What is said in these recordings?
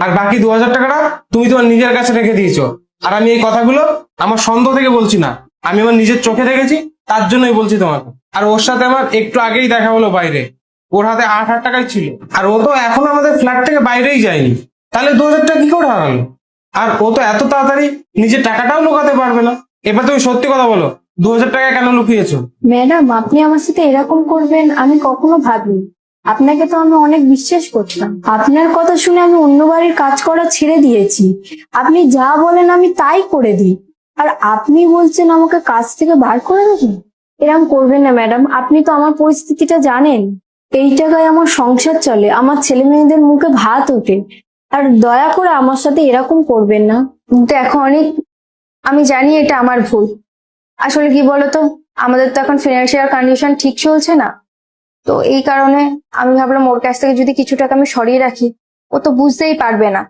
আর বাকি 2000 টাকাটা তুমি তোমার নিজের কাছে রেখে দিয়েছো। আর আমি এই কথাগুলো আমার সন্দেহ থেকে বলছি না, আমি আমার নিজের চোখে দেখেছি, তার জন্যই বলছি তোমাকে। আর ওর সাথে আমার একটু আগেই দেখা হলো বাইরে, ওর হাতে 8,000 টাকাই ছিল, আর ও তো এখনো আমাদের ফ্ল্যাট থেকে বাইরেই যায়নি। তাহলে 2000 টাকা কি করে হারালো? আর ও তো এত তাড়াতাড়ি নিজের টাকাটাও লুকাতে পারবে না। এবার তুমি সত্যি কথা বলো, 2000 টাকা কেন লুকিয়েছো? ম্যাডাম, আপনি আমার সাথে এরকম করবেন আমি কখনো ভাবিনি। আপনাকে তো আমি অনেক বিশ্বাস করতাম। আপনার কথা শুনে আমি অন্য বাড়ির কাজ করা ছেড়ে দিয়েছি। আপনি যা বলেন আমি তাই করে দিই। আর আপনি বলছেন আমাকে কাজ থেকে বার করে দেবেন? এরকম করবেন না ম্যাডাম, আপনি তো আমার পরিস্থিতিটা জানেন। এই টাকায় আমার সংসার চলে, আমার ছেলে মেয়েদের মুখে ভাত ওঠে। আর দয়া করে আমার সাথে এরকম করবেন না। কিন্তু এখন অনেক, আমি জানি এটা আমার ভুল। আসলে কি বলতো, আমাদের তো এখন ফিনান্সিয়াল কন্ডিশন ঠিক চলছে না। তো এই কারণে আমি ভাবলাম ওর কাছ থেকে যদি কিছু টাকা আমি সরিয়ে রাখি, ও তো বুঝতেই পারবে না।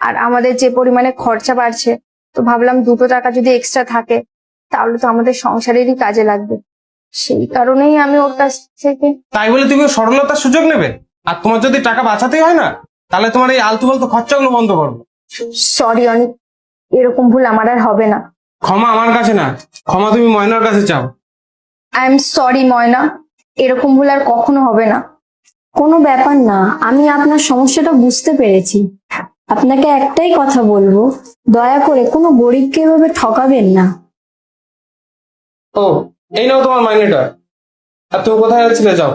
আর আমাদের যে পরিমাণে খরচা বাড়ছে, তো ভাবলাম 2 টাকা যদি এক্সট্রা থাকে তাহলে তো আমাদের সংসারেরই কাজে লাগবে। সেই কারণেই আমি ওর কাছ থেকে। তাই বলে তুমি ওর সরলতার সুযোগ নেবে? আর তোমার যদি টাকা বাঁচাতেই হয় না, তাহলে তোমার এই আলতু ফালতু খরচাগুলো বন্ধ করো। সরি অনেক, এরকম ভুল আমার আর হবে না। ক্ষমা আমার কাছে না, ক্ষমা তুমি ময়নার কাছে চাও। আই এম সরি ময়না, এরকম ভুল আর কখনো হবে না। কোনো ব্যাপার না, আমি আপনার সমস্যাটা বুঝতে পেরেছি। আপনাকে একটাই কথা বলবো, দয়া করে কোনো গরিবকে এভাবে ঠকাবেন না। ও, এই নাও তোমার মাইনেটা। আর তুমি কোথায় যাচ্ছিলে, যাও।